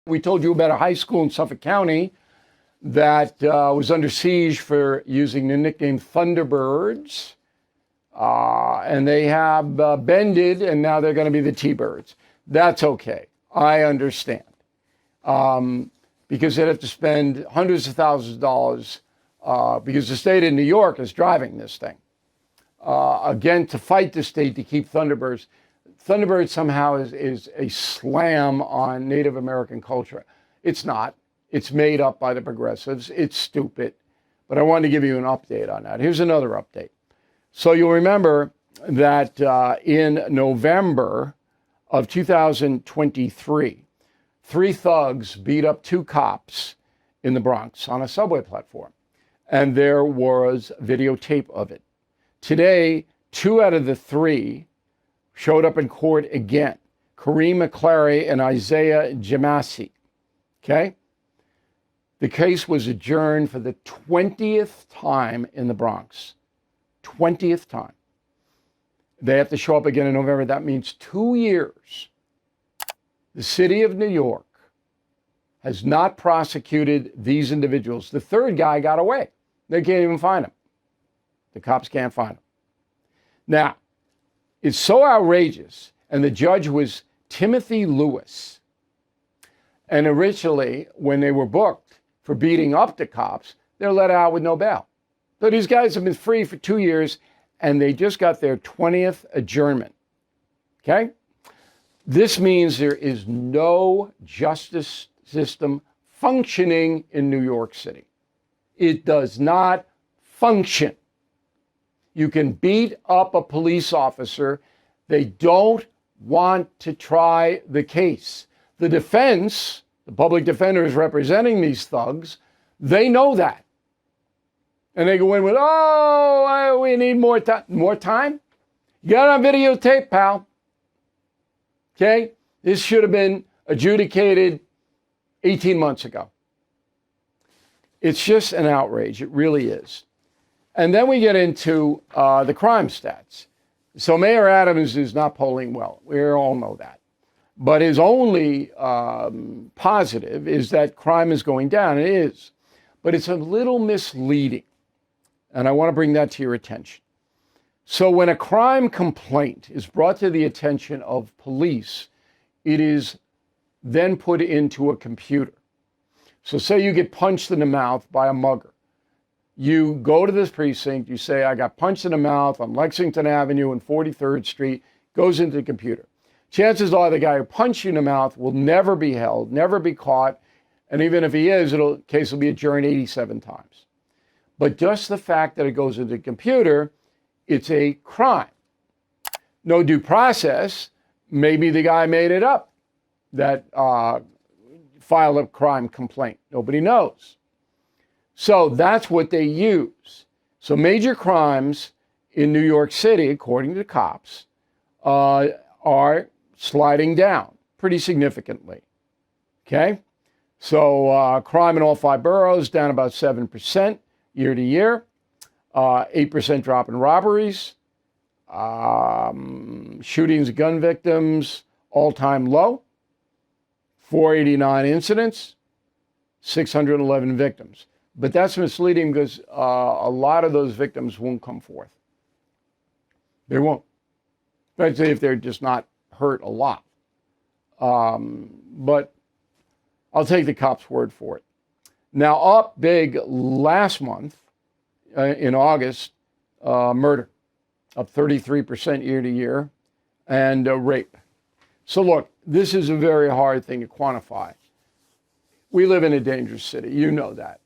We told you about a high school in Suffolk County that was under siege for using the nickname Thunderbirds. And they have bended, and now they're going to be the T-Birds. That's okay. I understand. Because they'd have to spend hundreds of thousands of dollars because the state of New York is driving this thing. Again, to fight the state to keep Thunderbirds. Thunderbird somehow is a slam on Native American culture. It's not. It's made up by the progressives. It's stupid. But I wanted to give you an update on that. Here's another update. So you'll remember that in November of 2023, 3 thugs beat up 2 cops in the Bronx on a subway platform. And there was videotape of it. Today, 2 out of the 3 showed up in court again. Kareem McClary and Isaiah Jamasi. Okay? The case was adjourned for the 20th time in the Bronx. 20th time. They have to show up again in November. That means 2 years. The city of New York has not prosecuted these individuals. The 3rd guy got away. They can't even find him. The cops can't find him. Now, it's so outrageous, and the judge was Timothy Lewis. And originally, when they were booked for beating up the cops, they're let out with no bail. So these guys have been free for 2 years, and they just got their 20th adjournment. Okay? This means there is no justice system functioning in New York City. It does not function. You can beat up a police officer. They don't want to try the case. The defense, the public defenders representing these thugs, they know that. And they go in with, we need more time. More time? You got it on videotape, pal. Okay? This should have been adjudicated 18 months ago. It's just an outrage. It really is. And then we get into the crime stats. So Mayor Adams is not polling well. We all know that. But his only positive is that crime is going down. It is. But it's a little misleading. And I want to bring that to your attention. So when a crime complaint is brought to the attention of police, it is then put into a computer. So say you get punched in the mouth by a mugger. You go to this precinct, you say, I got punched in the mouth on Lexington Avenue and 43rd Street, goes into the computer. Chances are the guy who punched you in the mouth will never be held, never be caught, and even if he is, the case will be adjourned 87 times. But just the fact that it goes into the computer, it's a crime. No due process. Maybe the guy made it up that filed a crime complaint. Nobody knows. So that's what they use. So major crimes in New York City, according to cops, are sliding down pretty significantly. Okay? So crime in all 5 boroughs down about 7% year to year. 8% drop in robberies. Shootings, gun victims, all-time low. 489 incidents, 611 victims. But that's misleading because a lot of those victims won't come forth. They won't. I'd say if they're just not hurt a lot. But I'll take the cops' word for it. Now, up big last month, in August, murder, up 33% year to year, and rape. So look, this is a very hard thing to quantify. We live in a dangerous city. You know that.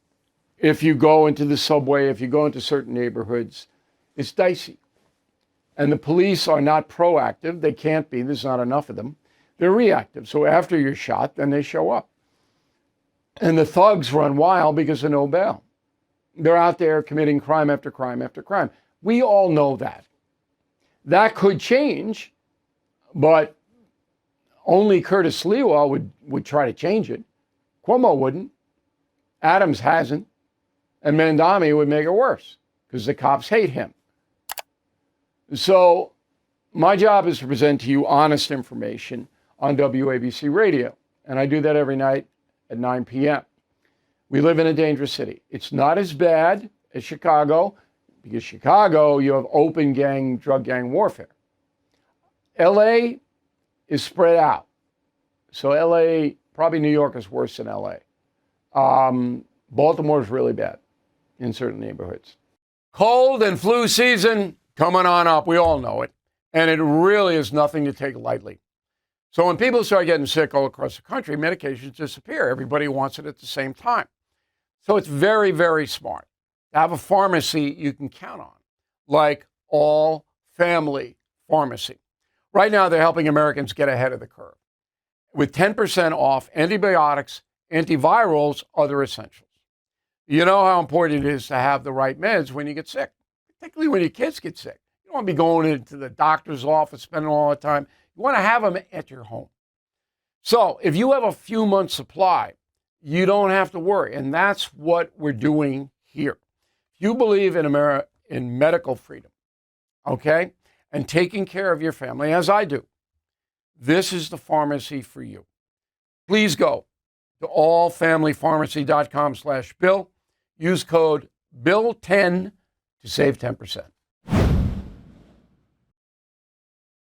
If you go into the subway, if you go into certain neighborhoods, it's dicey. And the police are not proactive. They can't be. There's not enough of them. They're reactive. So after you're shot, then they show up. And the thugs run wild because of no bail. They're out there committing crime after crime after crime. We all know that. That could change, but only Curtis Lewa would try to change it. Cuomo wouldn't. Adams hasn't. And Mandami would make it worse because the cops hate him. So my job is to present to you honest information on WABC Radio. And I do that every night at 9 p.m. We live in a dangerous city. It's not as bad as Chicago, because Chicago, you have open drug gang warfare. LA is spread out. So LA, probably New York is worse than LA. Baltimore is really bad in certain neighborhoods. Cold and flu season coming on up. We all know it. And it really is nothing to take lightly. So when people start getting sick all across the country, medications disappear. Everybody wants it at the same time. So it's very, very smart to have a pharmacy you can count on, like All Family Pharmacy. Right now, they're helping Americans get ahead of the curve with 10% off antibiotics, antivirals, other essentials. You know how important it is to have the right meds when you get sick, particularly when your kids get sick. You don't want to be going into the doctor's office, spending all the time. You want to have them at your home. So if you have a few months' supply, you don't have to worry. And that's what we're doing here. If you believe in medical freedom, okay, and taking care of your family, as I do, this is the pharmacy for you. Please go to allfamilypharmacy.com/Bill. Use code BILL10 to save 10%.